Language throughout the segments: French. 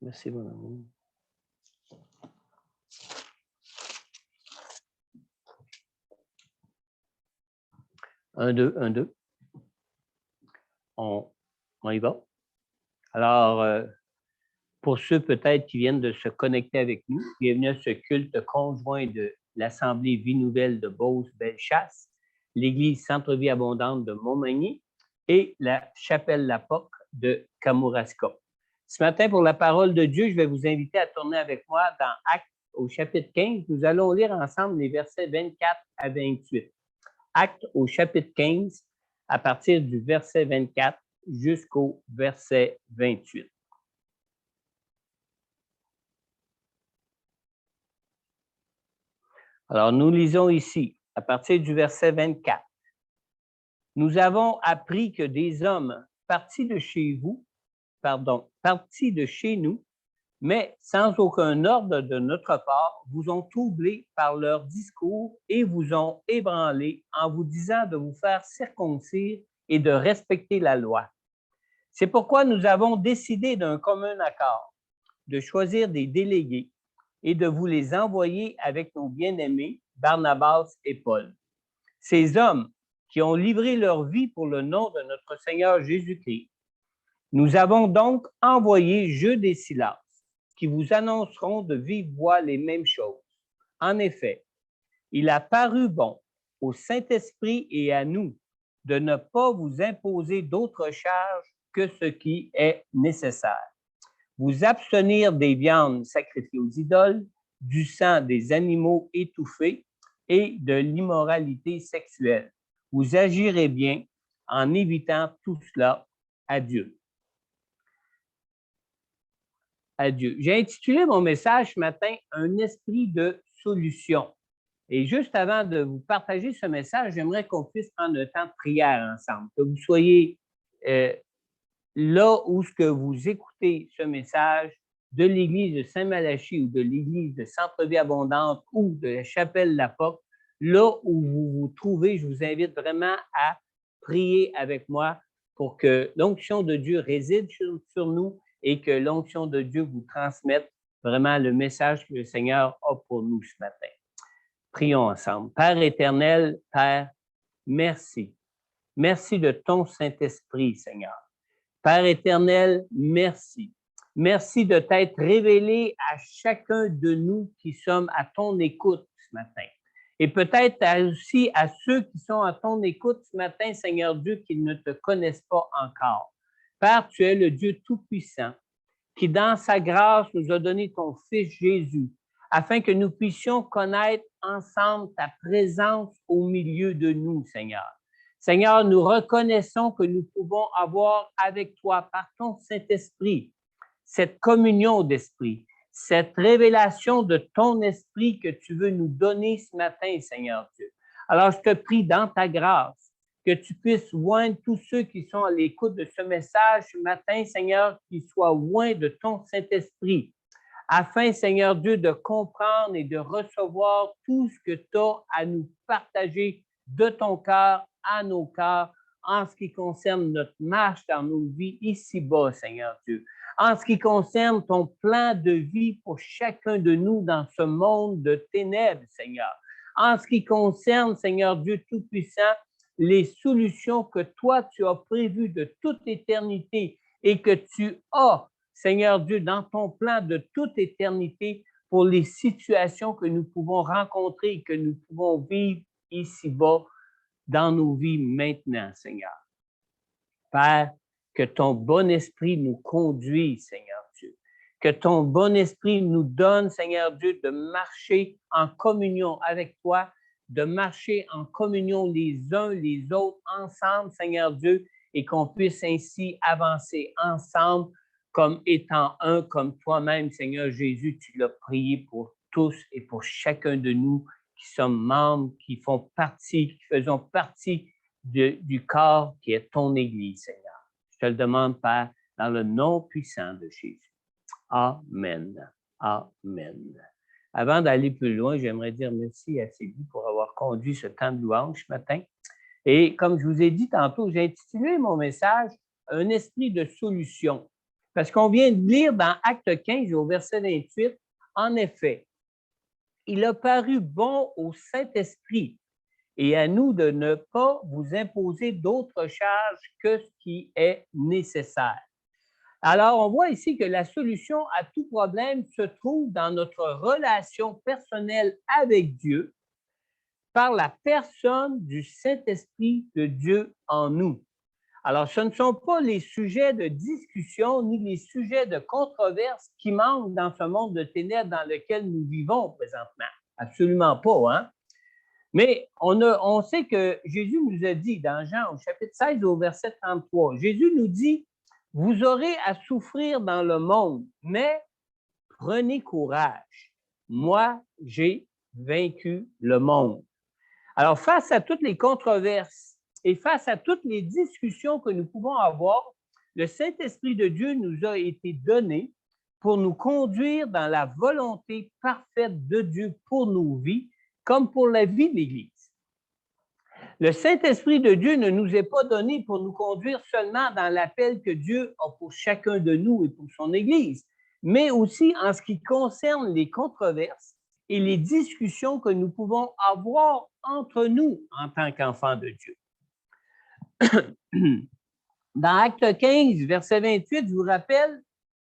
Merci, mon amour. Un, deux, un, deux. On y va. Alors, pour ceux peut-être qui viennent de se connecter avec nous, bienvenue à ce culte conjoint de l'Assemblée Vie Nouvelle de Beauce-Bellechasse, l'Église Centre-Vie Abondante de Montmagny et la Chapelle La Porte de Kamouraska. Ce matin, pour la parole de Dieu, je vais vous inviter à tourner avec moi dans Actes au chapitre 15. Nous allons lire ensemble les versets 24 à 28. Actes au chapitre 15, à partir du verset 24 jusqu'au verset 28. Alors, nous lisons ici, à partir du verset 24. Nous avons appris que des hommes partis de chez nous, mais sans aucun ordre de notre part, vous ont troublés par leur discours et vous ont ébranlés en vous disant de vous faire circoncire et de respecter la loi. C'est pourquoi nous avons décidé d'un commun accord de choisir des délégués et de vous les envoyer avec nos bien-aimés Barnabas et Paul. Ces hommes qui ont livré leur vie pour le nom de notre Seigneur Jésus-Christ. Nous avons donc envoyé Jude et Silas, qui vous annonceront de vive voix les mêmes choses. En effet, il a paru bon au Saint-Esprit et à nous de ne pas vous imposer d'autres charges que ce qui est nécessaire. Vous abstenir des viandes sacrifiées aux idoles, du sang des animaux étouffés et de l'immoralité sexuelle. Vous agirez bien en évitant tout cela. Adieu. Adieu. J'ai intitulé mon message ce matin « Un esprit de solution ». Et juste avant de vous partager ce message, j'aimerais qu'on puisse prendre le temps de prière ensemble, que vous soyez là où ce que vous écoutez ce message de l'Église de Saint-Malachie ou de l'Église de Centre-Vie Abondante ou de la Chapelle La Porte, là où vous vous trouvez, je vous invite vraiment à prier avec moi pour que l'onction de Dieu réside sur nous et que l'onction de Dieu vous transmette vraiment le message que le Seigneur a pour nous ce matin. Prions ensemble. Père éternel, Père, merci. Merci de ton Saint-Esprit, Seigneur. Père éternel, merci. Merci de t'être révélé à chacun de nous qui sommes à ton écoute ce matin. Et peut-être aussi à ceux qui sont à ton écoute ce matin, Seigneur Dieu, qui ne te connaissent pas encore. Père, tu es le Dieu Tout-Puissant qui, dans sa grâce, nous a donné ton Fils Jésus, afin que nous puissions connaître ensemble ta présence au milieu de nous, Seigneur. Seigneur, nous reconnaissons que nous pouvons avoir avec toi, par ton Saint-Esprit, cette communion d'esprit, cette révélation de ton esprit que tu veux nous donner ce matin, Seigneur Dieu. Alors, je te prie dans ta grâce que tu puisses oindre tous ceux qui sont à l'écoute de ce message ce matin, Seigneur, qu'ils soient oints de ton Saint-Esprit, afin, Seigneur Dieu, de comprendre et de recevoir tout ce que tu as à nous partager de ton cœur à nos cœurs en ce qui concerne notre marche dans nos vies ici-bas, Seigneur Dieu. En ce qui concerne ton plan de vie pour chacun de nous dans ce monde de ténèbres, Seigneur. En ce qui concerne, Seigneur Dieu Tout-Puissant, les solutions que toi, tu as prévues de toute éternité et que tu as, Seigneur Dieu, dans ton plan de toute éternité pour les situations que nous pouvons rencontrer et que nous pouvons vivre ici-bas dans nos vies maintenant, Seigneur. Père, que ton bon esprit nous conduise, Seigneur Dieu. Que ton bon esprit nous donne, Seigneur Dieu, de marcher en communion avec toi, de marcher en communion les uns les autres ensemble, Seigneur Dieu, et qu'on puisse ainsi avancer ensemble comme étant un, comme toi-même, Seigneur Jésus, tu l'as prié pour tous et pour chacun de nous qui sommes membres, qui font partie, qui faisons partie du corps qui est ton Église, Seigneur. Je te le demande, Père, dans le nom puissant de Jésus. Amen. Amen. Avant d'aller plus loin, j'aimerais dire merci à Sylvie pour avoir conduit ce temps de louange ce matin. Et comme je vous ai dit tantôt, j'ai intitulé mon message « Un esprit de solution ». Parce qu'on vient de lire dans Acte 15 au verset 28, en effet, il a paru bon au Saint-Esprit et à nous de ne pas vous imposer d'autres charges que ce qui est nécessaire. Alors, on voit ici que la solution à tout problème se trouve dans notre relation personnelle avec Dieu par la personne du Saint-Esprit de Dieu en nous. Alors, ce ne sont pas les sujets de discussion ni les sujets de controverse qui manquent dans ce monde de ténèbres dans lequel nous vivons présentement. Absolument pas, hein? Mais on sait que Jésus nous a dit dans Jean au chapitre 16 au verset 33, Jésus nous dit, « Vous aurez à souffrir dans le monde, mais prenez courage. Moi, j'ai vaincu le monde. » Alors, face à toutes les controverses et face à toutes les discussions que nous pouvons avoir, le Saint-Esprit de Dieu nous a été donné pour nous conduire dans la volonté parfaite de Dieu pour nos vies, comme pour la vie de l'Église. Le Saint-Esprit de Dieu ne nous est pas donné pour nous conduire seulement dans l'appel que Dieu a pour chacun de nous et pour son Église, mais aussi en ce qui concerne les controverses et les discussions que nous pouvons avoir entre nous en tant qu'enfants de Dieu. Dans Acte 15, verset 28, je vous rappelle,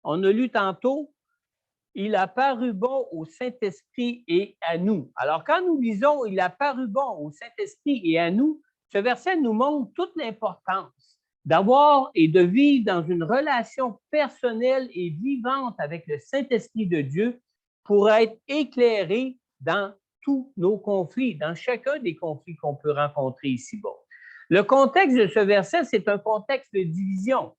on a lu tantôt, « Il a paru bon au Saint-Esprit et à nous. » Alors, quand nous lisons « Il a paru bon au Saint-Esprit et à nous », ce verset nous montre toute l'importance d'avoir et de vivre dans une relation personnelle et vivante avec le Saint-Esprit de Dieu pour être éclairé dans tous nos conflits, dans chacun des conflits qu'on peut rencontrer ici-bas. Le contexte de ce verset, c'est un contexte de division.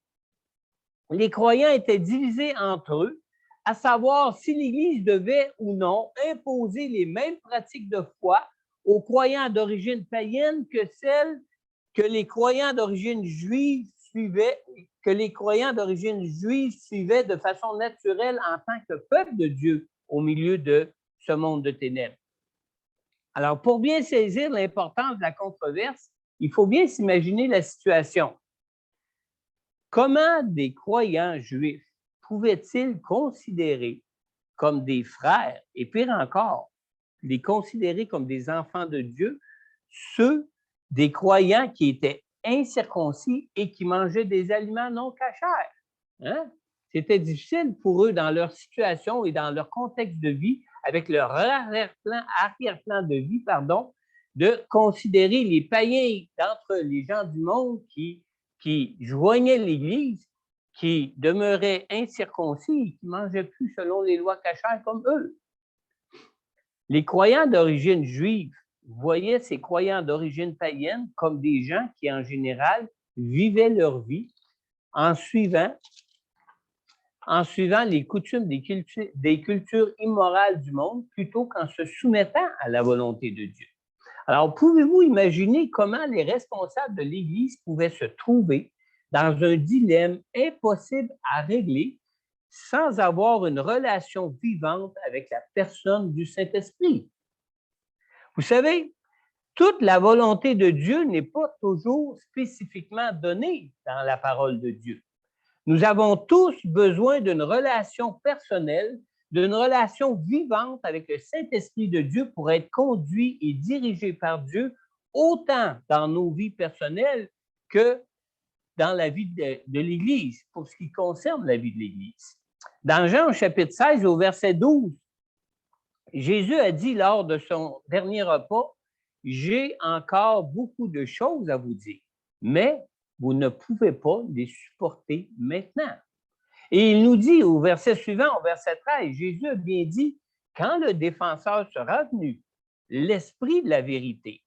Les croyants étaient divisés entre eux, à savoir si l'Église devait ou non imposer les mêmes pratiques de foi aux croyants d'origine païenne que celles que les croyants d'origine juive suivaient, de façon naturelle en tant que peuple de Dieu au milieu de ce monde de ténèbres. Alors, pour bien saisir l'importance de la controverse, il faut bien s'imaginer la situation. Comment des croyants juifs pouvaient-ils considérer comme des frères, et pire encore, les considérer comme des enfants de Dieu, ceux des croyants qui étaient incirconcis et qui mangeaient des aliments non cachers? Hein? C'était difficile pour eux dans leur situation et dans leur contexte de vie, avec leur arrière-plan de vie, de considérer les païens d'entre les gens du monde qui joignaient l'Église, qui demeuraient incirconcis et qui ne mangeaient plus selon les lois cachères comme eux. Les croyants d'origine juive voyaient ces croyants d'origine païenne comme des gens qui, en général, vivaient leur vie en suivant les coutumes des cultures immorales du monde plutôt qu'en se soumettant à la volonté de Dieu. Alors, pouvez-vous imaginer comment les responsables de l'Église pouvaient se trouver dans un dilemme impossible à régler sans avoir une relation vivante avec la personne du Saint-Esprit? Vous savez, toute la volonté de Dieu n'est pas toujours spécifiquement donnée dans la parole de Dieu. Nous avons tous besoin d'une relation personnelle, d'une relation vivante avec le Saint-Esprit de Dieu pour être conduits et dirigés par Dieu, autant dans nos vies personnelles que dans la vie de l'Église, pour ce qui concerne la vie de l'Église. Dans Jean au chapitre 16, au verset 12, Jésus a dit lors de son dernier repas, « J'ai encore beaucoup de choses à vous dire, mais vous ne pouvez pas les supporter maintenant. » Et il nous dit au verset suivant, au verset 13, Jésus a bien dit, « Quand le défenseur sera venu, l'Esprit de la vérité,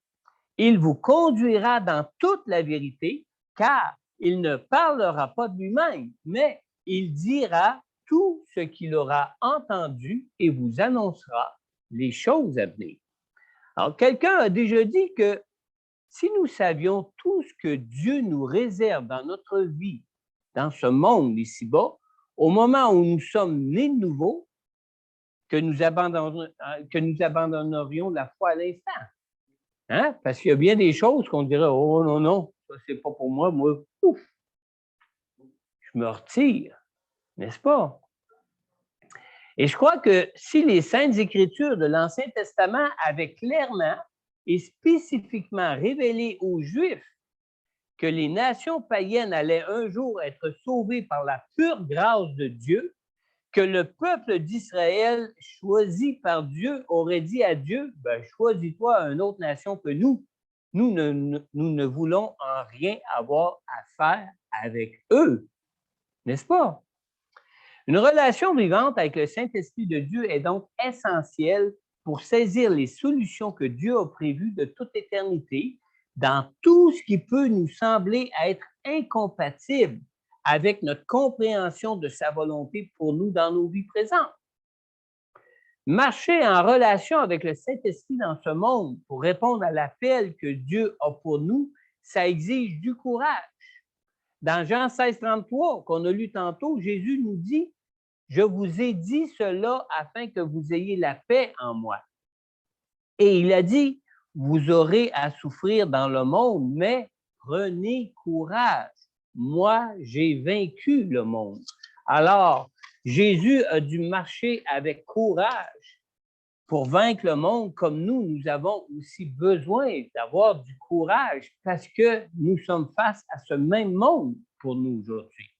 il vous conduira dans toute la vérité, car il ne parlera pas de lui-même, mais il dira tout ce qu'il aura entendu et vous annoncera les choses à venir. » Alors, quelqu'un a déjà dit que si nous savions tout ce que Dieu nous réserve dans notre vie, dans ce monde ici-bas, au moment où nous sommes nés de nouveau, que nous abandonnerions la foi à l'instant. Hein? Parce qu'il y a bien des choses qu'on dirait, « Oh non, non, ça c'est pas pour moi, ouf, je me retire. » n'est-ce pas? Et je crois que si les Saintes Écritures de l'Ancien Testament avaient clairement et spécifiquement révélé aux Juifs que les nations païennes allaient un jour être sauvées par la pure grâce de Dieu, que le peuple d'Israël choisi par Dieu aurait dit à Dieu, ben, choisis-toi une autre nation que nous. Nous ne voulons en rien avoir à faire avec eux, n'est-ce pas? Une relation vivante avec le Saint-Esprit de Dieu est donc essentielle pour saisir les solutions que Dieu a prévues de toute éternité dans tout ce qui peut nous sembler être incompatible avec notre compréhension de sa volonté pour nous dans nos vies présentes. Marcher en relation avec le Saint-Esprit dans ce monde pour répondre à l'appel que Dieu a pour nous, ça exige du courage. Dans Jean 16, 33, qu'on a lu tantôt, Jésus nous dit « Je vous ai dit cela afin que vous ayez la paix en moi. » Et il a dit « Vous aurez à souffrir dans le monde, mais prenez courage. Moi, j'ai vaincu le monde. » Alors, Jésus a dû marcher avec courage pour vaincre le monde, comme nous avons aussi besoin d'avoir du courage parce que nous sommes face à ce même monde pour nous aujourd'hui.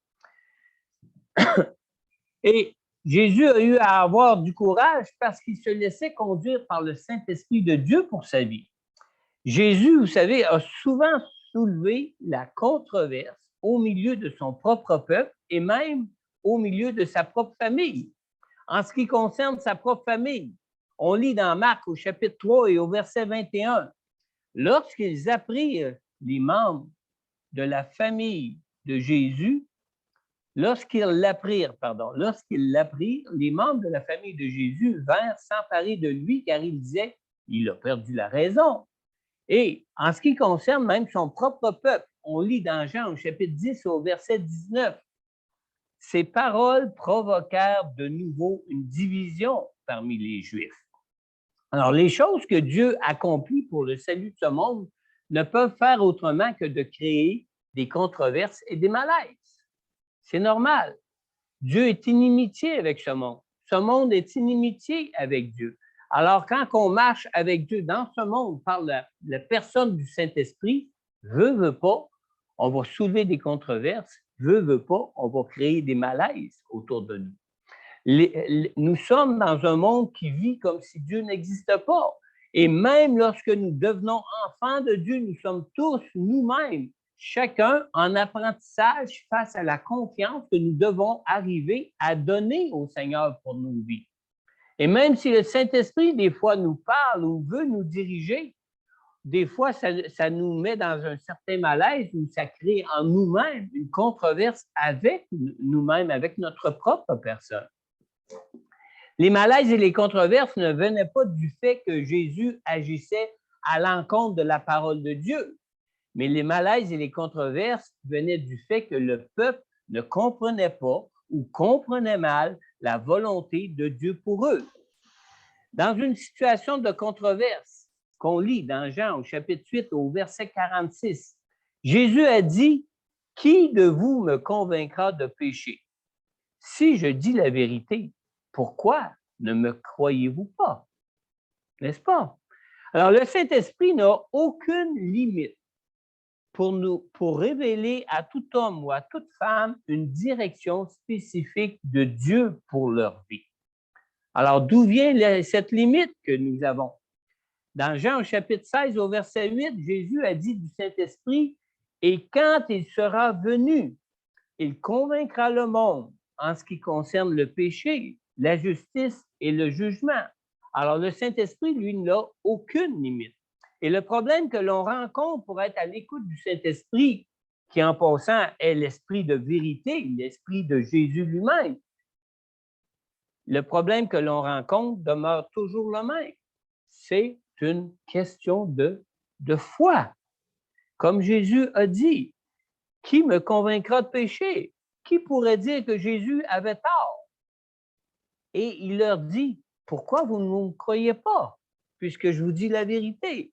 Et Jésus a eu à avoir du courage parce qu'il se laissait conduire par le Saint-Esprit de Dieu pour sa vie. Jésus, vous savez, a souvent soulevé la controverse au milieu de son propre peuple et même au milieu de sa propre famille. En ce qui concerne sa propre famille, on lit dans Marc au chapitre 3 et au verset 21, « Lorsqu'ils apprirent les membres de la famille de Jésus, lorsqu'ils l'apprirent, les membres de la famille de Jésus vinrent s'emparer de lui car ils disaient, il a perdu la raison. » Et en ce qui concerne même son propre peuple, on lit dans Jean au chapitre 10 au verset 19, « Ces paroles provoquèrent de nouveau une division parmi les Juifs. » Alors, les choses que Dieu accomplit pour le salut de ce monde ne peuvent faire autrement que de créer des controverses et des malaises. C'est normal. Dieu est inimitié avec ce monde. Ce monde est inimitié avec Dieu. Alors, quand on marche avec Dieu dans ce monde par la personne du Saint-Esprit, veut pas, on va soulever des controverses, veut pas, on va créer des malaises autour de nous. Nous sommes dans un monde qui vit comme si Dieu n'existe pas. Et même lorsque nous devenons enfants de Dieu, nous sommes tous nous-mêmes, chacun en apprentissage face à la confiance que nous devons arriver à donner au Seigneur pour nos vies. Et même si le Saint-Esprit, des fois, nous parle ou veut nous diriger, des fois, ça nous met dans un certain malaise ou ça crée en nous-mêmes une controverse avec nous-mêmes, avec notre propre personne. Les malaises et les controverses ne venaient pas du fait que Jésus agissait à l'encontre de la parole de Dieu, mais les malaises et les controverses venaient du fait que le peuple ne comprenait pas ou comprenait mal la volonté de Dieu pour eux. Dans une situation de controverse qu'on lit dans Jean au chapitre 8 au verset 46, Jésus a dit « Qui de vous me convaincra de péché? Si je dis la vérité, pourquoi ne me croyez-vous pas? » N'est-ce pas? Alors, le Saint-Esprit n'a aucune limite pour révéler à tout homme ou à toute femme une direction spécifique de Dieu pour leur vie. Alors, d'où vient cette limite que nous avons? Dans Jean au chapitre 16 au verset 8, Jésus a dit du Saint-Esprit « Et quand il sera venu, il convaincra le monde en ce qui concerne le péché, la justice et le jugement. » Alors, le Saint-Esprit, lui, n'a aucune limite. Et le problème que l'on rencontre pour être à l'écoute du Saint-Esprit, qui en passant est l'esprit de vérité, l'esprit de Jésus lui-même, le problème que l'on rencontre demeure toujours le même. C'est une question de foi. Comme Jésus a dit, « Qui me convaincra de péché? Qui pourrait dire que Jésus avait tort? » Et il leur dit, « Pourquoi vous ne me croyez pas, puisque je vous dis la vérité? »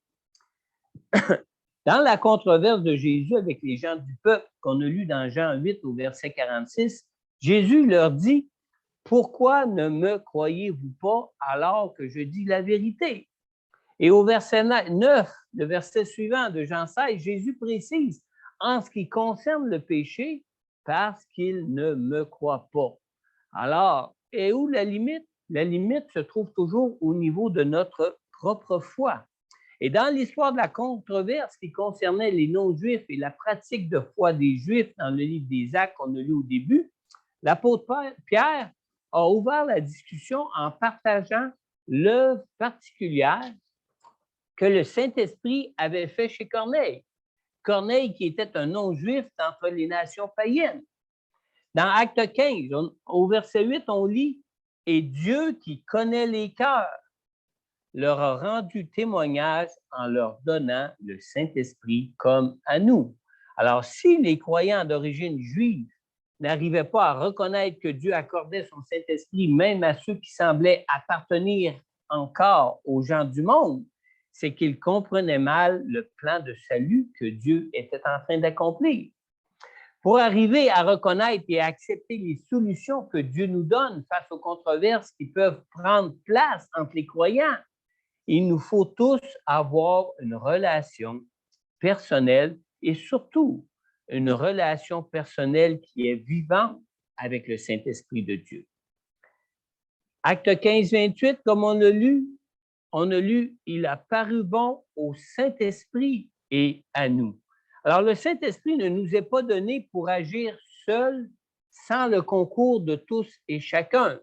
Dans la controverse de Jésus avec les gens du peuple qu'on a lu dans Jean 8 au verset 46, Jésus leur dit, « Pourquoi ne me croyez-vous pas alors que je dis la vérité? » Et au verset 9, le verset suivant de Jean 16, Jésus précise, « En ce qui concerne le péché, parce qu'il ne me croit pas. » Alors, et où la limite? La limite se trouve toujours au niveau de notre propre foi. Et dans l'histoire de la controverse qui concernait les non-juifs et la pratique de foi des Juifs dans le livre des Actes qu'on a lu au début, l'apôtre Pierre a ouvert la discussion en partageant l'œuvre particulière que le Saint-Esprit avait fait chez Corneille. Corneille qui était un non-juif d'entre les nations païennes. Dans Acte 15, au verset 8, on lit « Et Dieu qui connaît les cœurs leur a rendu témoignage en leur donnant le Saint-Esprit comme à nous. » Alors, si les croyants d'origine juive n'arrivaient pas à reconnaître que Dieu accordait son Saint-Esprit même à ceux qui semblaient appartenir encore aux gens du monde, c'est qu'ils comprenaient mal le plan de salut que Dieu était en train d'accomplir. Pour arriver à reconnaître et à accepter les solutions que Dieu nous donne face aux controverses qui peuvent prendre place entre les croyants, il nous faut tous avoir une relation personnelle et surtout une relation personnelle qui est vivante avec le Saint-Esprit de Dieu. Acte 15, 28, comme on a lu, il a paru bon au Saint-Esprit et à nous. Alors, le Saint-Esprit ne nous est pas donné pour agir seul sans le concours de tous et chacun.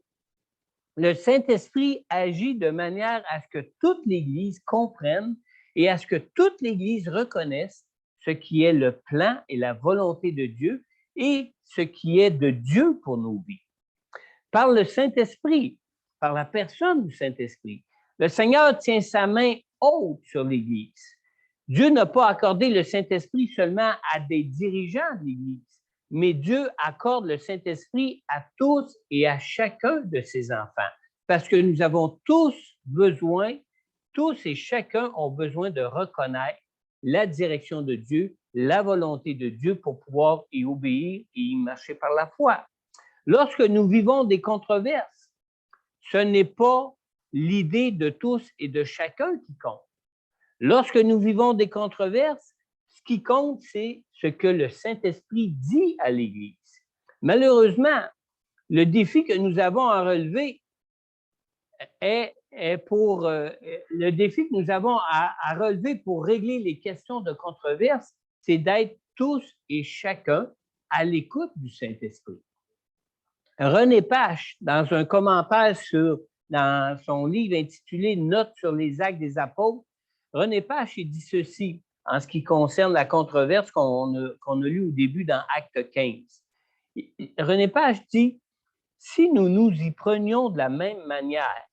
Le Saint-Esprit agit de manière à ce que toute l'Église comprenne et à ce que toute l'Église reconnaisse ce qui est le plan et la volonté de Dieu et ce qui est de Dieu pour nos vies. Par le Saint-Esprit, par la personne du Saint-Esprit, le Seigneur tient sa main haute sur l'Église. Dieu n'a pas accordé le Saint-Esprit seulement à des dirigeants de l'Église, mais Dieu accorde le Saint-Esprit à tous et à chacun de ses enfants, parce que nous avons tous et chacun ont besoin de reconnaître la direction de Dieu, la volonté de Dieu pour pouvoir y obéir et y marcher par la foi. Lorsque nous vivons des controverses, ce n'est pas l'idée de tous et de chacun qui compte. Lorsque nous vivons des controverses, ce qui compte, c'est ce que le Saint-Esprit dit à l'Église. Malheureusement, le défi que nous avons à relever le défi que nous avons à relever pour régler les questions de controverse, c'est d'être tous et chacun à l'écoute du Saint-Esprit. René Pache, dans un commentaire dans son livre intitulé « Notes sur les actes des apôtres », René Pache dit ceci en ce qui concerne la controverse qu'on a lue au début dans Acte 15. René Pache dit « Si nous nous y prenions de la même manière,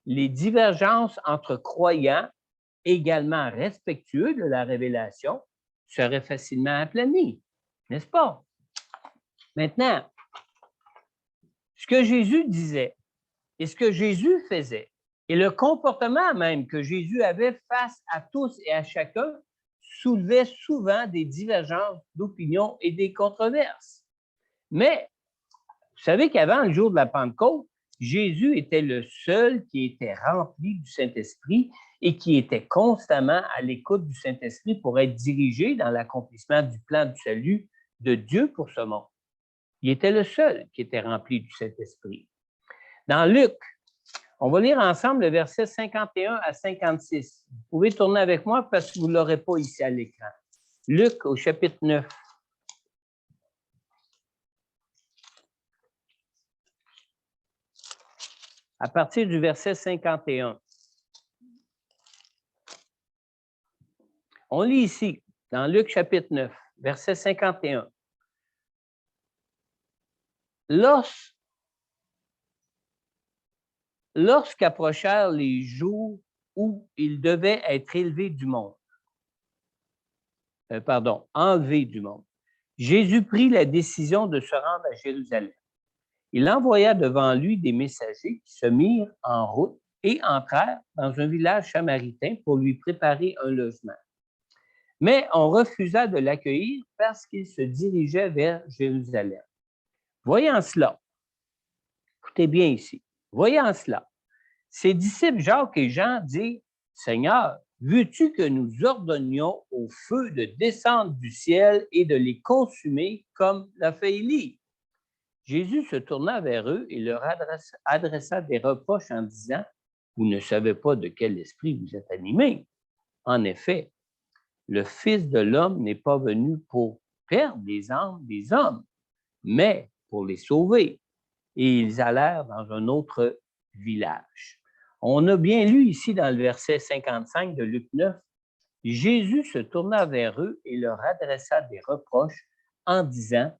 les divergences entre croyants également respectueux de la révélation seraient facilement aplanies, n'est-ce pas? » Maintenant, ce que Jésus disait et ce que Jésus faisait, et le comportement même que Jésus avait face à tous et à chacun soulevait souvent des divergences d'opinion et des controverses. Mais vous savez qu'avant le jour de la Pentecôte, Jésus était le seul qui était rempli du Saint-Esprit et qui était constamment à l'écoute du Saint-Esprit pour être dirigé dans l'accomplissement du plan du salut de Dieu pour ce monde. Il était le seul qui était rempli du Saint-Esprit. Dans Luc, on va lire ensemble le verset 51 à 56. Vous pouvez tourner avec moi parce que vous ne l'aurez pas ici à l'écran. Luc au chapitre 9. À partir du verset 51. On lit ici, dans Luc chapitre 9, verset 51. Lorsqu'approchèrent les jours où il devait être élevé du monde, enlevé du monde, Jésus prit la décision de se rendre à Jérusalem. Il envoya devant lui des messagers qui se mirent en route et entrèrent dans un village samaritain pour lui préparer un logement. Mais on refusa de l'accueillir parce qu'il se dirigeait vers Jérusalem. Voyant cela, écoutez bien ici, voyant cela, ses disciples Jacques et Jean disent, Seigneur, veux-tu que nous ordonnions au feu de descendre du ciel et de les consumer comme l'a fait Élie? Jésus se tourna vers eux et leur adressa des reproches en disant, vous ne savez pas de quel esprit vous êtes animés. En effet, le Fils de l'homme n'est pas venu pour perdre les âmes des hommes, mais pour les sauver. Et ils allèrent dans un autre village. On a bien lu ici dans le verset 55 de Luc 9, Jésus se tourna vers eux et leur adressa des reproches en disant,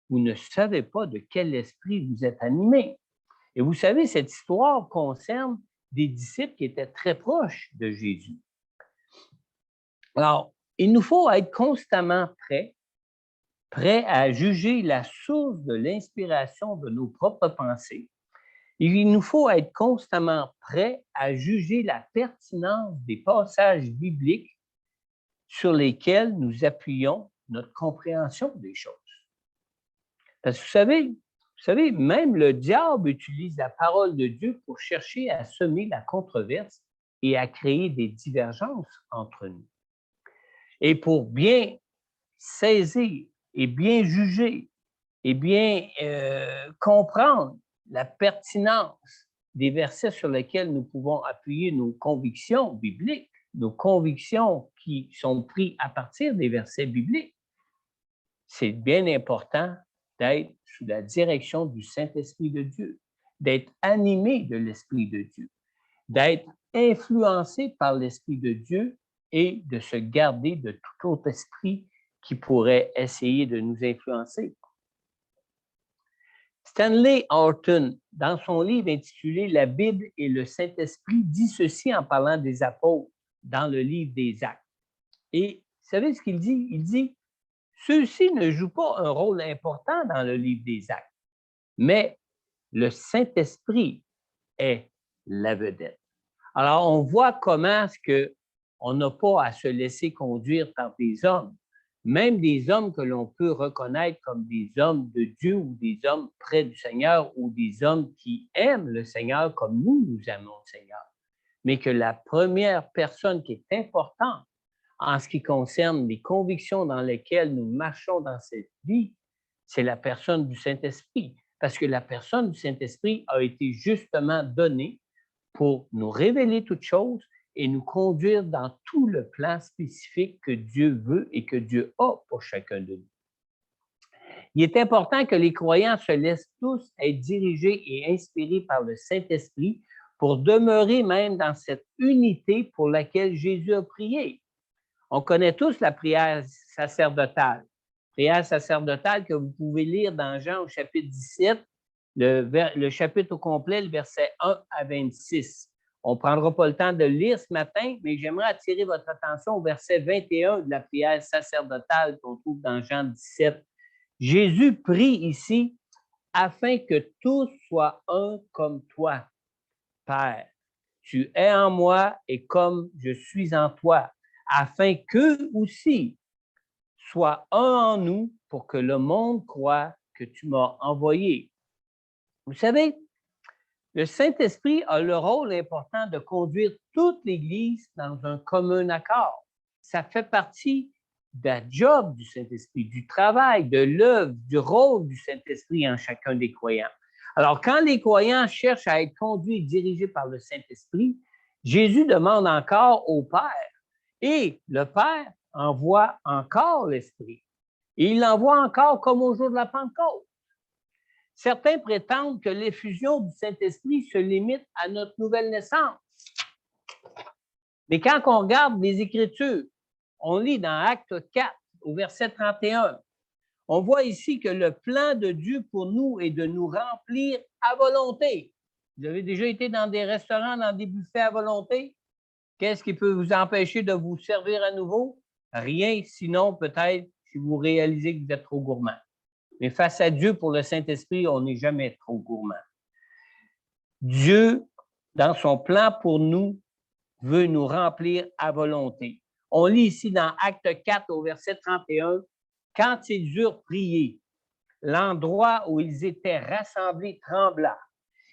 vous ne savez pas de quel esprit vous êtes animés. Et vous savez, cette histoire concerne des disciples qui étaient très proches de Jésus. Alors, il nous faut être constamment prêts à juger la source de l'inspiration de nos propres pensées. Il nous faut être constamment prêts à juger la pertinence des passages bibliques sur lesquels nous appuyons notre compréhension des choses. Parce que vous savez, même le diable utilise la parole de Dieu pour chercher à semer la controverse et à créer des divergences entre nous. Et pour bien saisir et bien juger et bien comprendre la pertinence des versets sur lesquels nous pouvons appuyer nos convictions bibliques, nos convictions qui sont prises à partir des versets bibliques, c'est bien important d'être sous la direction du Saint-Esprit de Dieu, d'être animé de l'Esprit de Dieu, d'être influencé par l'Esprit de Dieu et de se garder de tout autre esprit qui pourrait essayer de nous influencer. Stanley Horton, dans son livre intitulé « La Bible et le Saint-Esprit », dit ceci en parlant des apôtres dans le livre des Actes. Et vous savez ce qu'il dit? Il dit « Ceux-ci ne jouent pas un rôle important dans le livre des Actes, mais le Saint-Esprit est la vedette. » Alors, on voit comment est-ce qu'on n'a pas à se laisser conduire par des hommes, même des hommes que l'on peut reconnaître comme des hommes de Dieu ou des hommes près du Seigneur ou des hommes qui aiment le Seigneur comme nous aimons le Seigneur. Mais que la première personne qui est importante en ce qui concerne les convictions dans lesquelles nous marchons dans cette vie, c'est la personne du Saint-Esprit. Parce que la personne du Saint-Esprit a été justement donnée pour nous révéler toutes choses et nous conduire dans tout le plan spécifique que Dieu veut et que Dieu a pour chacun de nous. Il est important que les croyants se laissent tous être dirigés et inspirés par le Saint-Esprit pour demeurer même dans cette unité pour laquelle Jésus a prié. On connaît tous la prière sacerdotale. Prière sacerdotale que vous pouvez lire dans Jean au chapitre 17, le chapitre au complet, le verset 1 à 26. On ne prendra pas le temps de le lire ce matin, mais j'aimerais attirer votre attention au verset 21 de la prière sacerdotale qu'on trouve dans Jean 17. Jésus prie ici afin que tous soient un comme toi, Père. Tu es en moi et comme je suis en toi, afin qu'eux aussi soient un en nous pour que le monde croie que tu m'as envoyé. Vous savez, le Saint-Esprit a le rôle important de conduire toute l'Église dans un commun accord. Ça fait partie de la job du Saint-Esprit, du travail, de l'œuvre, du rôle du Saint-Esprit en chacun des croyants. Alors, quand les croyants cherchent à être conduits et dirigés par le Saint-Esprit, Jésus demande encore au Père. Et le Père envoie encore l'Esprit. Et il l'envoie encore comme au jour de la Pentecôte. Certains prétendent que l'effusion du Saint-Esprit se limite à notre nouvelle naissance. Mais quand on regarde les Écritures, on lit dans Acte 4, au verset 31, on voit ici que le plan de Dieu pour nous est de nous remplir à volonté. Vous avez déjà été dans des restaurants, dans des buffets à volonté? Qu'est-ce qui peut vous empêcher de vous servir à nouveau? Rien, sinon peut-être si vous réalisez que vous êtes trop gourmand. Mais face à Dieu, pour le Saint-Esprit, on n'est jamais trop gourmand. Dieu, dans son plan pour nous, veut nous remplir à volonté. On lit ici dans Acte 4 au verset 31, « Quand ils eurent prié, l'endroit où ils étaient rassemblés trembla.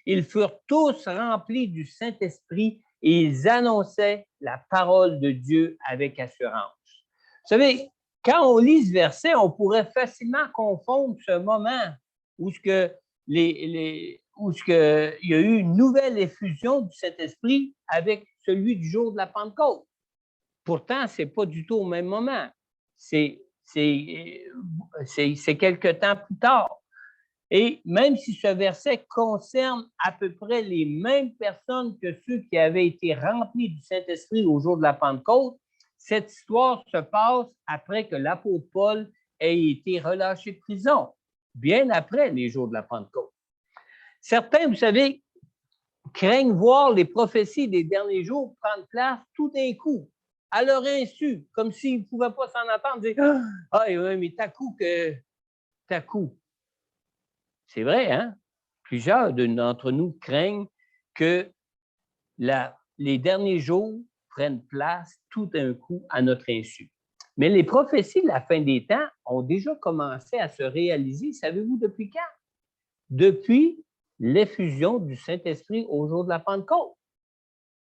Ils furent tous remplis du Saint-Esprit et ils annonçaient la parole de Dieu avec assurance. Vous savez, quand on lit ce verset, on pourrait facilement confondre ce moment où il y a eu une nouvelle effusion du Saint-Esprit avec celui du jour de la Pentecôte. Pourtant, ce n'est pas du tout au même moment. C'est quelque temps plus tard. Et même si ce verset concerne à peu près les mêmes personnes que ceux qui avaient été remplis du Saint-Esprit au jour de la Pentecôte, cette histoire se passe après que l'apôtre Paul ait été relâché de prison, bien après les jours de la Pentecôte. Certains, vous savez, craignent voir les prophéties des derniers jours prendre place tout d'un coup, à leur insu, comme s'ils ne pouvaient pas s'en attendre, dire « Ah, mais t'as coup que... t'as coup. » C'est vrai, hein? Plusieurs d'entre nous craignent que les derniers jours prennent place tout d'un coup à notre insu. Mais les prophéties de la fin des temps ont déjà commencé à se réaliser, savez-vous depuis quand? Depuis l'effusion du Saint-Esprit au jour de la Pentecôte.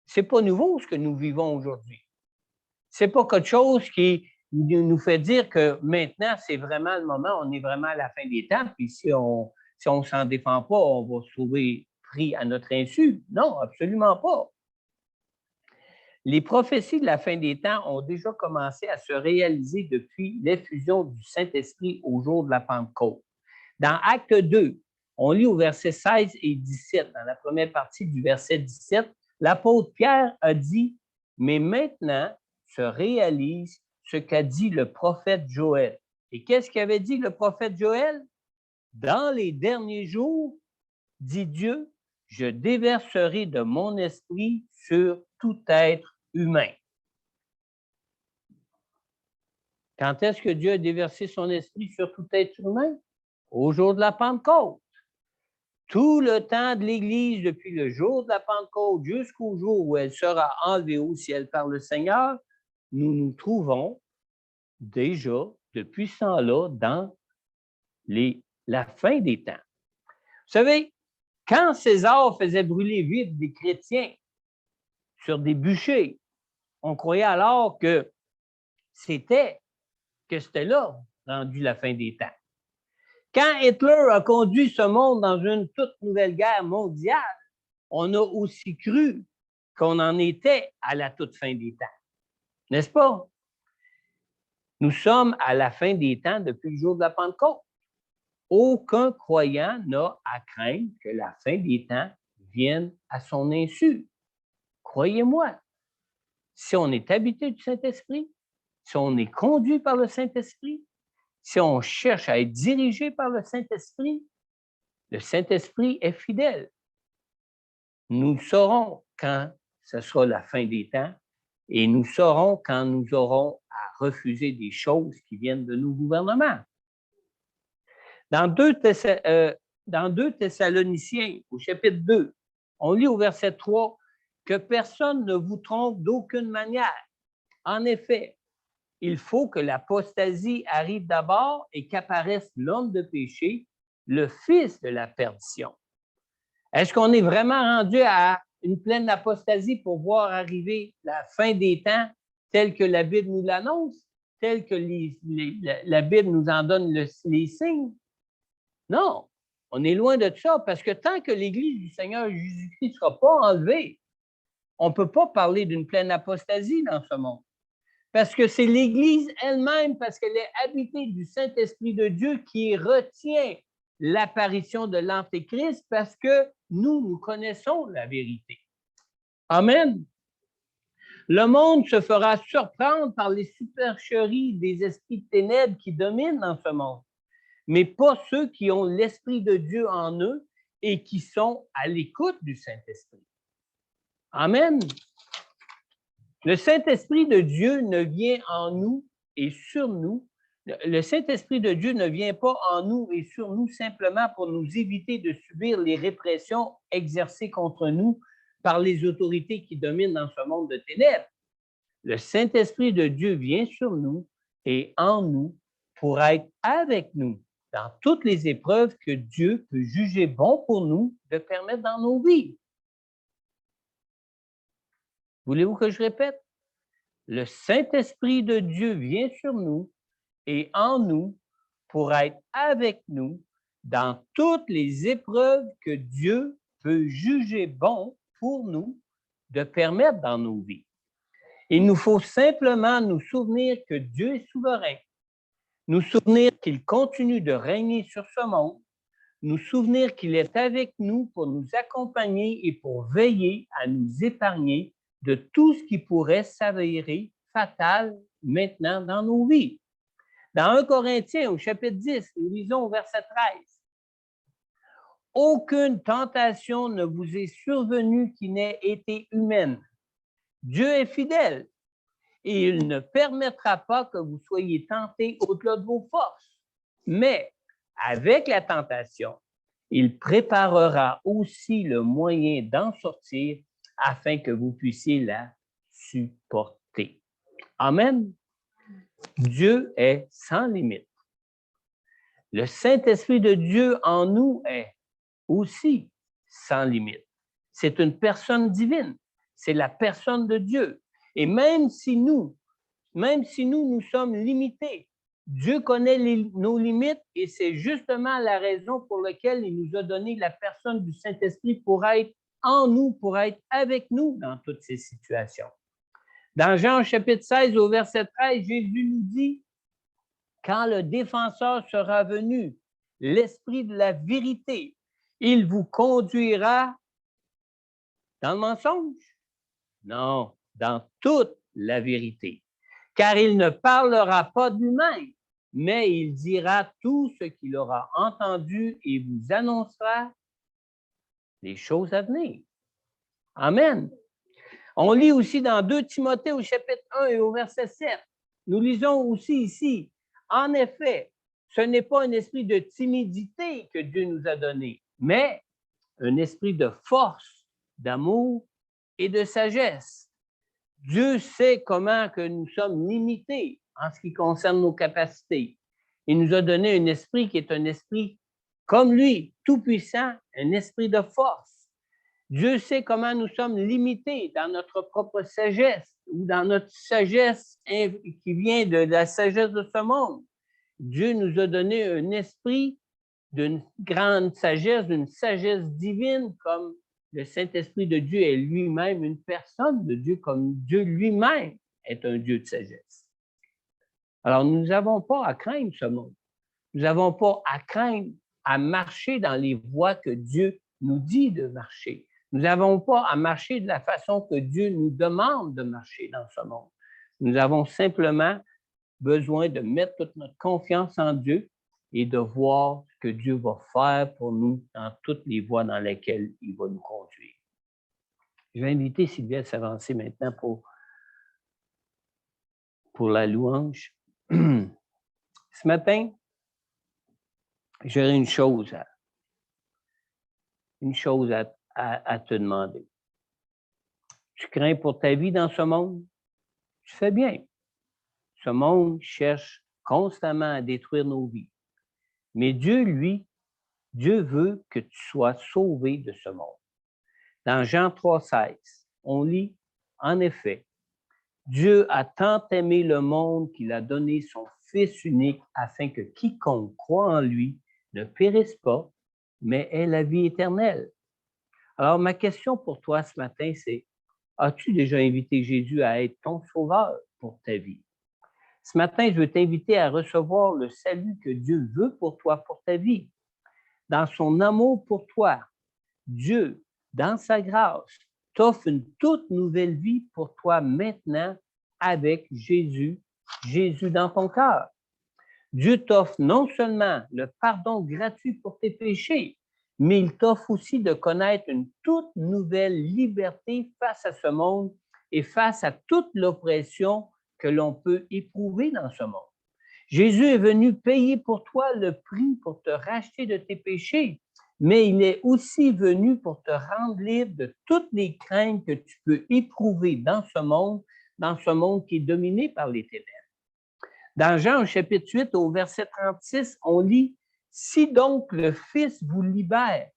Ce n'est pas nouveau ce que nous vivons aujourd'hui. Ce n'est pas quelque chose qui nous fait dire que maintenant, c'est vraiment le moment, on est vraiment à la fin des temps, puis si on ne s'en défend pas, on va se trouver pris à notre insu. Non, absolument pas. Les prophéties de la fin des temps ont déjà commencé à se réaliser depuis l'effusion du Saint-Esprit au jour de la Pentecôte. Dans Acte 2, on lit au verset 16 et 17, dans la première partie du verset 17, l'apôtre Pierre a dit « Mais maintenant se réalise ce qu'a dit le prophète Joël. » Et qu'est-ce qu'avait dit le prophète Joël? « Dans les derniers jours, dit Dieu, je déverserai de mon esprit sur tout être humain. » Quand est-ce que Dieu a déversé son esprit sur tout être humain? Au jour de la Pentecôte. Tout le temps de l'Église, depuis le jour de la Pentecôte jusqu'au jour où elle sera enlevée au ciel par le Seigneur, nous nous trouvons déjà, depuis ce temps-là, dans la fin des temps. Vous savez, quand César faisait brûler vite des chrétiens sur des bûchers, on croyait alors que c'était là, rendu la fin des temps. Quand Hitler a conduit ce monde dans une toute nouvelle guerre mondiale, on a aussi cru qu'on en était à la toute fin des temps. N'est-ce pas? Nous sommes à la fin des temps depuis le jour de la Pentecôte. Aucun croyant n'a à craindre que la fin des temps vienne à son insu. Croyez-moi, si on est habité du Saint-Esprit, si on est conduit par le Saint-Esprit, si on cherche à être dirigé par le Saint-Esprit est fidèle. Nous saurons quand ce sera la fin des temps et nous saurons quand nous aurons à refuser des choses qui viennent de nos gouvernements. Dans 2 Thessaloniciens, au chapitre 2, on lit au verset 3 que personne ne vous trompe d'aucune manière. En effet, il faut que l'apostasie arrive d'abord et qu'apparaisse l'homme de péché, le fils de la perdition. Est-ce qu'on est vraiment rendu à une pleine apostasie pour voir arriver la fin des temps telle que la Bible nous l'annonce, telle que la Bible nous en donne les signes? Non, on est loin de ça parce que tant que l'Église du Seigneur Jésus-Christ ne sera pas enlevée, on ne peut pas parler d'une pleine apostasie dans ce monde. Parce que c'est l'Église elle-même, parce qu'elle est habitée du Saint-Esprit de Dieu qui retient l'apparition de l'Antéchrist parce que nous connaissons la vérité. Amen. Le monde se fera surprendre par les supercheries des esprits de ténèbres qui dominent dans ce monde, mais pas ceux qui ont l'Esprit de Dieu en eux et qui sont à l'écoute du Saint-Esprit. Amen. Le Saint-Esprit de Dieu ne vient en nous et sur nous. Le Saint-Esprit de Dieu ne vient pas en nous et sur nous simplement pour nous éviter de subir les répressions exercées contre nous par les autorités qui dominent dans ce monde de ténèbres. Le Saint-Esprit de Dieu vient sur nous et en nous pour être avec nous dans toutes les épreuves que Dieu peut juger bon pour nous de permettre dans nos vies. Voulez-vous que je répète? Le Saint-Esprit de Dieu vient sur nous et en nous pour être avec nous dans toutes les épreuves que Dieu peut juger bon pour nous de permettre dans nos vies. Il nous faut simplement nous souvenir que Dieu est souverain, nous souvenir qu'il continue de régner sur ce monde, nous souvenir qu'il est avec nous pour nous accompagner et pour veiller à nous épargner de tout ce qui pourrait s'avérer fatal maintenant dans nos vies. Dans 1 Corinthiens, au chapitre 10, nous lisons au verset 13. « Aucune tentation ne vous est survenue qui n'ait été humaine. Dieu est fidèle et il ne permettra pas que vous soyez tentés au-delà de vos forces. Mais avec la tentation, il préparera aussi le moyen d'en sortir afin que vous puissiez la supporter. » Amen. Dieu est sans limite. Le Saint-Esprit de Dieu en nous est aussi sans limite. C'est une personne divine. C'est la personne de Dieu. Et même si nous sommes limités, Dieu connaît nos limites et c'est justement la raison pour laquelle il nous a donné la personne du Saint-Esprit pour être en nous, pour être avec nous dans toutes ces situations. Dans Jean chapitre 16 au verset 13, Jésus nous dit, « Quand le défenseur sera venu, l'Esprit de la vérité, il vous conduira dans le mensonge? Non, dans toute la vérité. Car il ne parlera pas de lui-même, mais il dira tout ce qu'il aura entendu et vous annoncera les choses à venir. » Amen. On lit aussi dans 2 Timothée au chapitre 1 et au verset 7. Nous lisons aussi ici, « En effet, ce n'est pas un esprit de timidité que Dieu nous a donné, mais un esprit de force, d'amour et de sagesse. » Dieu sait comment que nous sommes limités en ce qui concerne nos capacités. Il nous a donné un esprit qui est un esprit comme lui, tout-puissant, un esprit de force. Dieu sait comment nous sommes limités dans notre propre sagesse ou dans notre sagesse qui vient de la sagesse de ce monde. Dieu nous a donné un esprit d'une grande sagesse, d'une sagesse divine, comme le Saint-Esprit de Dieu est lui-même une personne de Dieu, comme Dieu lui-même est un Dieu de sagesse. Alors, nous n'avons pas à craindre ce monde. Nous n'avons pas à craindre à marcher dans les voies que Dieu nous dit de marcher. Nous n'avons pas à marcher de la façon que Dieu nous demande de marcher dans ce monde. Nous avons simplement besoin de mettre toute notre confiance en Dieu et de voir ce que Dieu va faire pour nous dans toutes les voies dans lesquelles il va nous conduire. Je vais inviter Sylvie à s'avancer maintenant pour la louange. Ce matin, j'aurais une chose à te demander. Tu crains pour ta vie dans ce monde? Tu fais bien. Ce monde cherche constamment à détruire nos vies. Mais Dieu, lui, Dieu veut que tu sois sauvé de ce monde. Dans Jean 3,16, on lit, « En effet, Dieu a tant aimé le monde qu'il a donné son Fils unique afin que quiconque croit en lui ne périsse pas, mais ait la vie éternelle. » Alors, ma question pour toi ce matin, c'est, as-tu déjà invité Jésus à être ton sauveur pour ta vie? Ce matin, je veux t'inviter à recevoir le salut que Dieu veut pour toi, pour ta vie. Dans son amour pour toi, Dieu, dans sa grâce, t'offre une toute nouvelle vie pour toi maintenant avec Jésus dans ton cœur. Dieu t'offre non seulement le pardon gratuit pour tes péchés, mais il t'offre aussi de connaître une toute nouvelle liberté face à ce monde et face à toute l'oppression que l'on peut éprouver dans ce monde. Jésus est venu payer pour toi le prix pour te racheter de tes péchés, mais il est aussi venu pour te rendre libre de toutes les craintes que tu peux éprouver dans ce monde qui est dominé par les ténèbres. Dans Jean, au chapitre 8, au verset 36, on lit, Si donc le Fils vous libère,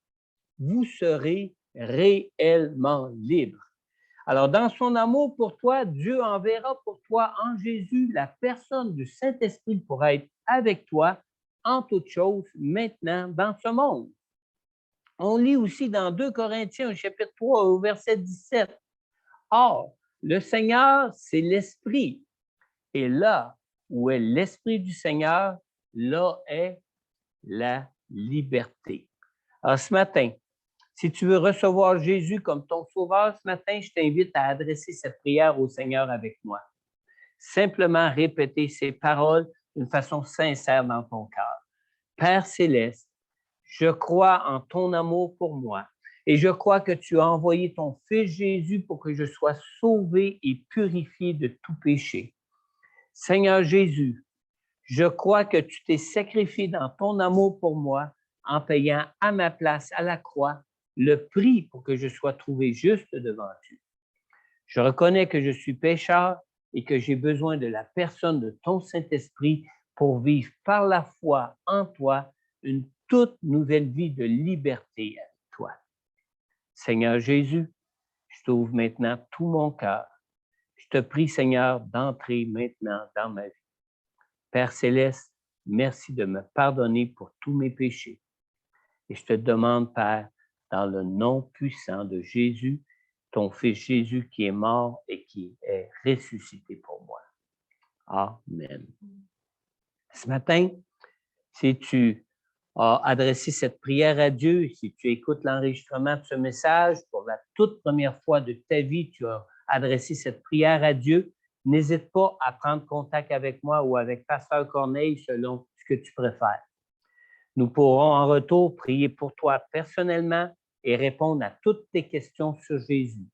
vous serez réellement libre. Alors, dans son amour pour toi, Dieu enverra pour toi en Jésus la personne du Saint-Esprit pour être avec toi en toutes choses maintenant dans ce monde. On lit aussi dans 2 Corinthiens, au chapitre 3, au verset 17. Or, le Seigneur, c'est l'Esprit. Et là où est l'Esprit du Seigneur, là est la liberté. Alors, ce matin, si tu veux recevoir Jésus comme ton sauveur, ce matin, je t'invite à adresser cette prière au Seigneur avec moi. Simplement répéter ces paroles d'une façon sincère dans ton cœur. Père céleste, je crois en ton amour pour moi et je crois que tu as envoyé ton Fils Jésus pour que je sois sauvé et purifié de tout péché. Seigneur Jésus, je crois que tu t'es sacrifié dans ton amour pour moi en payant à ma place à la croix le prix pour que je sois trouvé juste devant Dieu. Je reconnais que je suis pécheur et que j'ai besoin de la personne de ton Saint-Esprit pour vivre par la foi en toi une toute nouvelle vie de liberté avec toi. Seigneur Jésus, je t'ouvre maintenant tout mon cœur. Je te prie, Seigneur, d'entrer maintenant dans ma vie. Père céleste, merci de me pardonner pour tous mes péchés. Et je te demande, Père, dans le nom puissant de Jésus, ton Fils Jésus qui est mort et qui est ressuscité pour moi. Amen. Ce matin, si tu as adressé cette prière à Dieu, si tu écoutes l'enregistrement de ce message pour la toute première fois de ta vie, tu as adressé cette prière à Dieu, n'hésite pas à prendre contact avec moi ou avec Pasteur Corneille selon ce que tu préfères. Nous pourrons en retour prier pour toi personnellement et répondre à toutes tes questions sur Jésus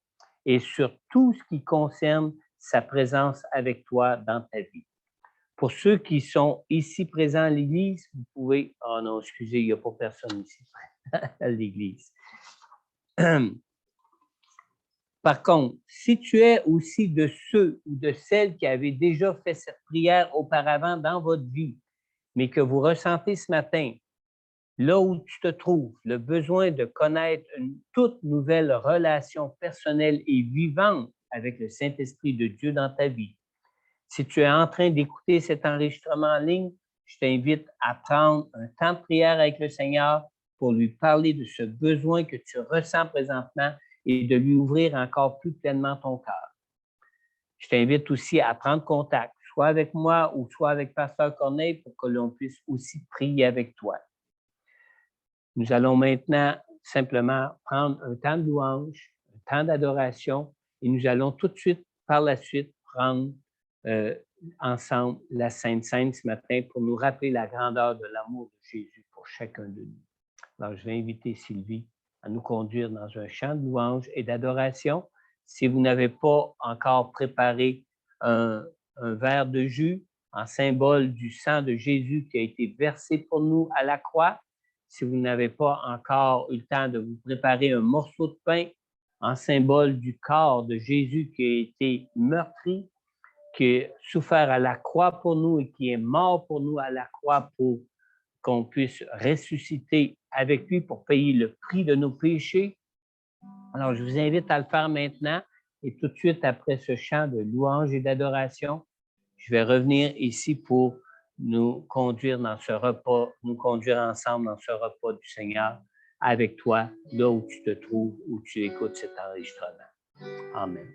et sur tout ce qui concerne sa présence avec toi dans ta vie. Pour ceux qui sont ici présents à l'Église, vous pouvez... Oh non, excusez, il n'y a pas personne ici à l'Église. Par contre, si tu es aussi de ceux ou de celles qui avaient déjà fait cette prière auparavant dans votre vie, mais que vous ressentez ce matin, là où tu te trouves, le besoin de connaître une toute nouvelle relation personnelle et vivante avec le Saint-Esprit de Dieu dans ta vie. Si tu es en train d'écouter cet enregistrement en ligne, je t'invite à prendre un temps de prière avec le Seigneur pour lui parler de ce besoin que tu ressens présentement et de lui ouvrir encore plus pleinement ton cœur. Je t'invite aussi à prendre contact, soit avec moi ou soit avec Pasteur Corneille pour que l'on puisse aussi prier avec toi. Nous allons maintenant simplement prendre un temps de louange, un temps d'adoration, et nous allons tout de suite, par la suite, prendre ensemble la Sainte Seine ce matin pour nous rappeler la grandeur de l'amour de Jésus pour chacun de nous. Alors, je vais inviter Sylvie à nous conduire dans un chant de louange et d'adoration. Si vous n'avez pas encore préparé un verre de jus en symbole du sang de Jésus qui a été versé pour nous à la croix, si vous n'avez pas encore eu le temps de vous préparer un morceau de pain en symbole du corps de Jésus qui a été meurtri, qui a souffert à la croix pour nous et qui est mort pour nous à la croix pour qu'on puisse ressusciter avec lui pour payer le prix de nos péchés. Alors, je vous invite à le faire maintenant et tout de suite après ce chant de louange et d'adoration, je vais revenir ici pour nous conduire dans ce repas, nous conduire ensemble dans ce repas du Seigneur avec toi, là où tu te trouves, où tu écoutes cet enregistrement. Amen.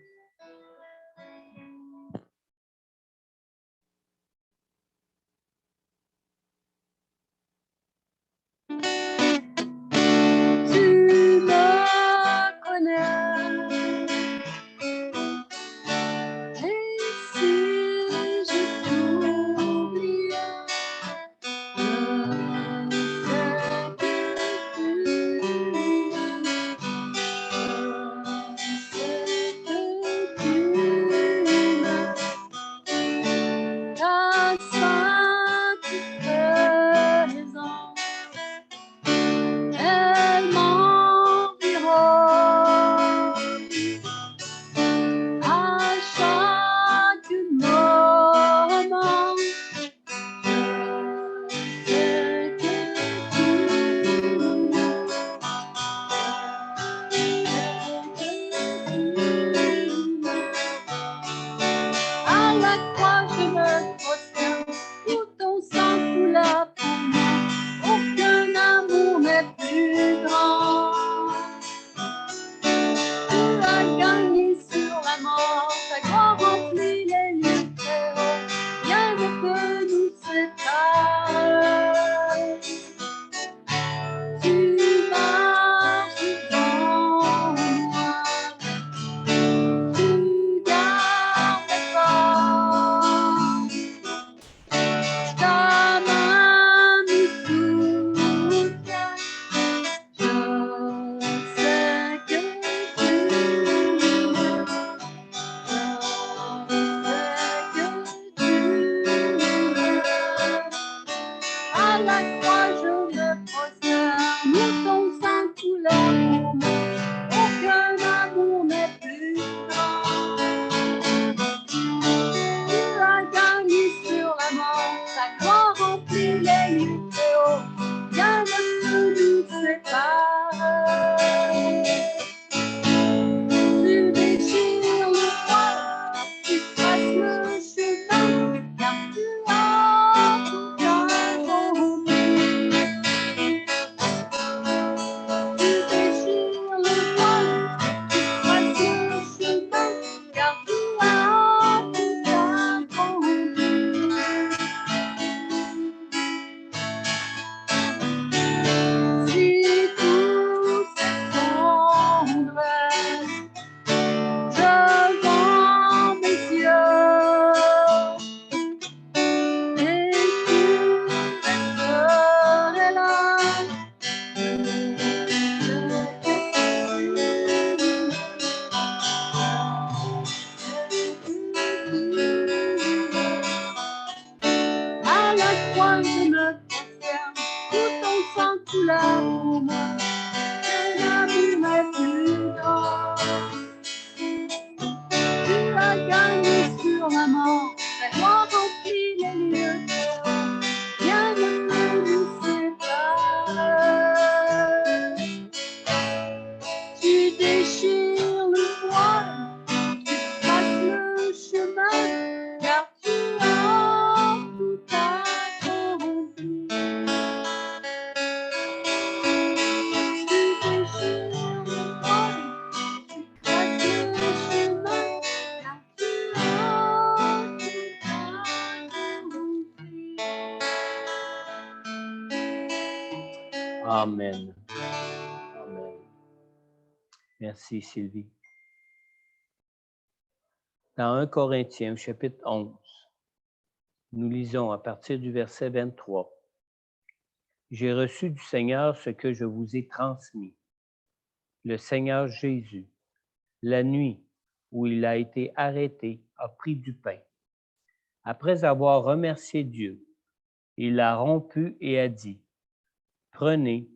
Amen. Amen. Merci, Sylvie. Dans 1 Corinthiens, chapitre 11, nous lisons à partir du verset 23. « J'ai reçu du Seigneur ce que je vous ai transmis. Le Seigneur Jésus, la nuit où il a été arrêté, a pris du pain. Après avoir remercié Dieu, il l'a rompu et a dit, « Prenez,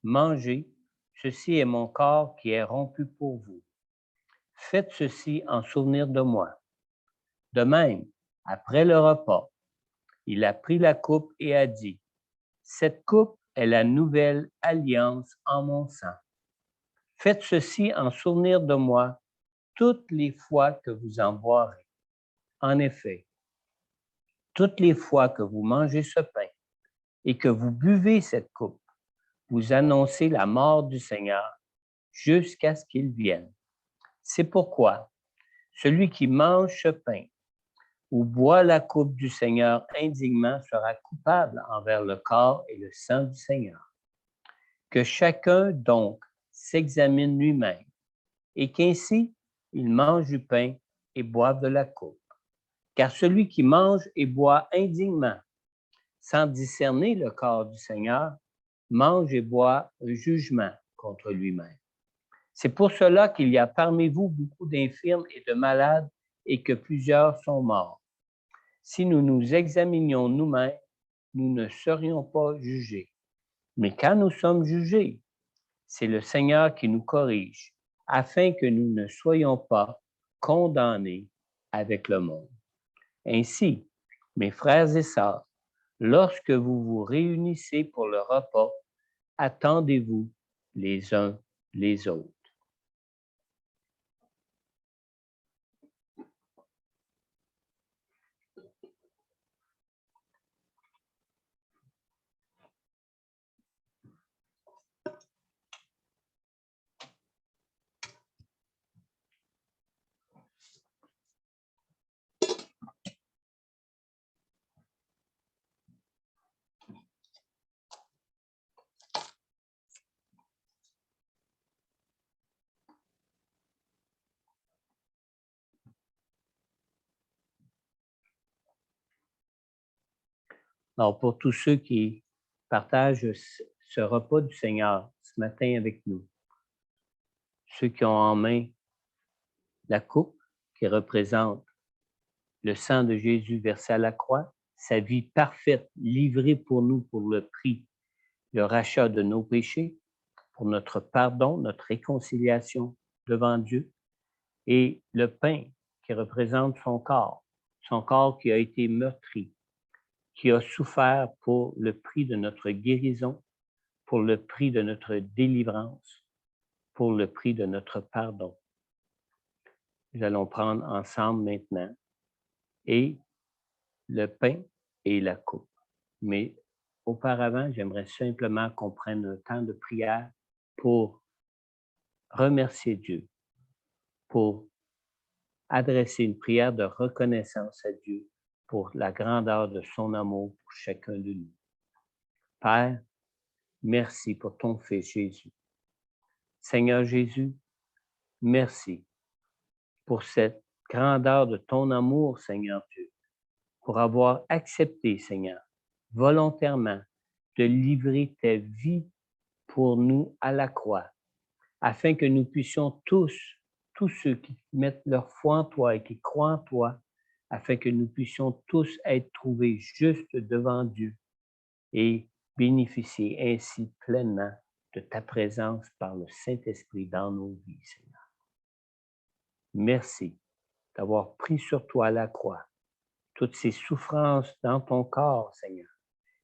mangez, ceci est mon corps qui est rompu pour vous. Faites ceci en souvenir de moi. » De même, après le repas, il a pris la coupe et a dit, « Cette coupe est la nouvelle alliance en mon sang. Faites ceci en souvenir de moi toutes les fois que vous en boirez. En effet, toutes les fois que vous mangez ce pain et que vous buvez cette coupe, vous annoncez la mort du Seigneur jusqu'à ce qu'il vienne. C'est pourquoi celui qui mange ce pain ou boit la coupe du Seigneur indignement sera coupable envers le corps et le sang du Seigneur. Que chacun donc s'examine lui-même et qu'ainsi il mange du pain et boive de la coupe. Car celui qui mange et boit indignement, sans discerner le corps du Seigneur, mange et boit un jugement contre lui-même. C'est pour cela qu'il y a parmi vous beaucoup d'infirmes et de malades et que plusieurs sont morts. Si nous nous examinions nous-mêmes, nous ne serions pas jugés. Mais quand nous sommes jugés, c'est le Seigneur qui nous corrige, afin que nous ne soyons pas condamnés avec le monde. Ainsi, mes frères et sœurs, lorsque vous vous réunissez pour le repas, attendez-vous les uns les autres. Alors, pour tous ceux qui partagent ce repas du Seigneur ce matin avec nous, ceux qui ont en main la coupe qui représente le sang de Jésus versé à la croix, sa vie parfaite livrée pour nous pour le prix, le rachat de nos péchés, pour notre pardon, notre réconciliation devant Dieu, et le pain qui représente son corps qui a été meurtri, qui a souffert pour le prix de notre guérison, pour le prix de notre délivrance, pour le prix de notre pardon. Nous allons prendre ensemble maintenant et le pain et la coupe. Mais auparavant, j'aimerais simplement qu'on prenne un temps de prière pour remercier Dieu, pour adresser une prière de reconnaissance à Dieu pour la grandeur de son amour pour chacun de nous. Père, merci pour ton Fils Jésus. Seigneur Jésus, merci pour cette grandeur de ton amour, Seigneur Dieu, pour avoir accepté, Seigneur, volontairement de livrer ta vie pour nous à la croix, afin que nous puissions tous ceux qui mettent leur foi en toi et qui croient en toi, afin que nous puissions tous être trouvés justes devant Dieu et bénéficier ainsi pleinement de ta présence par le Saint-Esprit dans nos vies, Seigneur. Merci d'avoir pris sur toi la croix toutes ces souffrances dans ton corps, Seigneur,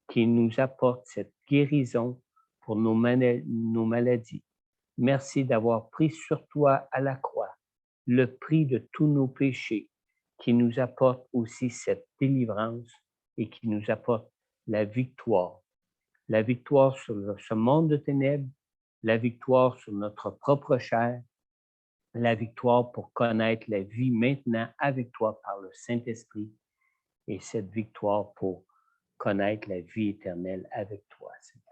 qui nous apportent cette guérison pour nos maladies. Merci d'avoir pris sur toi à la croix le prix de tous nos péchés, qui nous apporte aussi cette délivrance et qui nous apporte la victoire sur ce monde de ténèbres, la victoire sur notre propre chair, la victoire pour connaître la vie maintenant avec toi par le Saint-Esprit et cette victoire pour connaître la vie éternelle avec toi, Seigneur.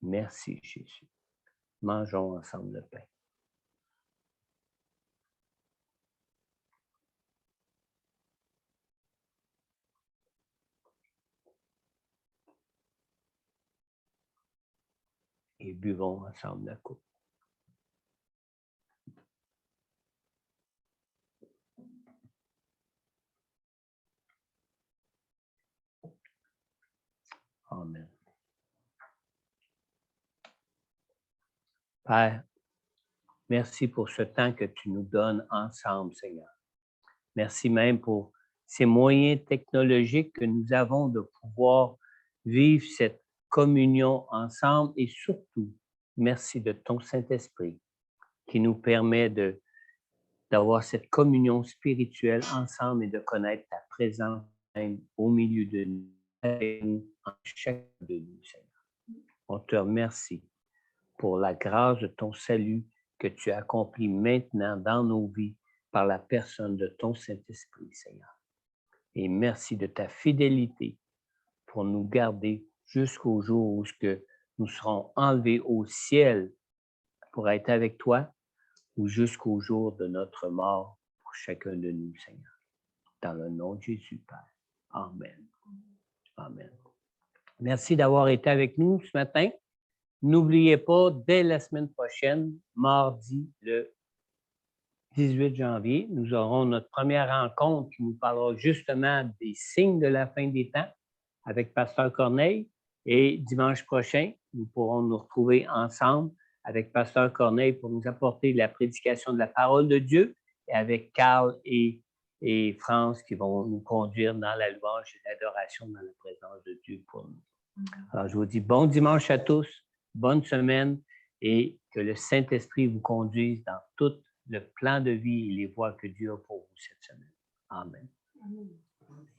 Merci, Jésus. Mangeons ensemble le pain. Et buvons ensemble la coupe. Amen. Père, merci pour ce temps que tu nous donnes ensemble, Seigneur. Merci même pour ces moyens technologiques que nous avons de pouvoir vivre cette communion ensemble et surtout, merci de ton Saint-Esprit qui nous permet d'avoir cette communion spirituelle ensemble et de connaître ta présence même au milieu de nous, en chacun de nous, Seigneur. On te remercie pour la grâce de ton salut que tu accomplis maintenant dans nos vies par la personne de ton Saint-Esprit, Seigneur. Et merci de ta fidélité pour nous garder jusqu'au jour où nous serons enlevés au ciel pour être avec toi ou jusqu'au jour de notre mort pour chacun de nous, Seigneur. Dans le nom de Jésus, Père. Amen. Amen. Merci d'avoir été avec nous ce matin. N'oubliez pas, dès la semaine prochaine, mardi, le 18 janvier, nous aurons notre première rencontre qui nous parlera justement des signes de la fin des temps avec Pasteur Corneille. Et dimanche prochain, nous pourrons nous retrouver ensemble avec Pasteur Corneille pour nous apporter la prédication de la parole de Dieu et avec Carl et France qui vont nous conduire dans la louange et l'adoration dans la présence de Dieu pour nous. Alors, je vous dis bon dimanche à tous, bonne semaine et que le Saint-Esprit vous conduise dans tout le plan de vie et les voies que Dieu a pour vous cette semaine. Amen.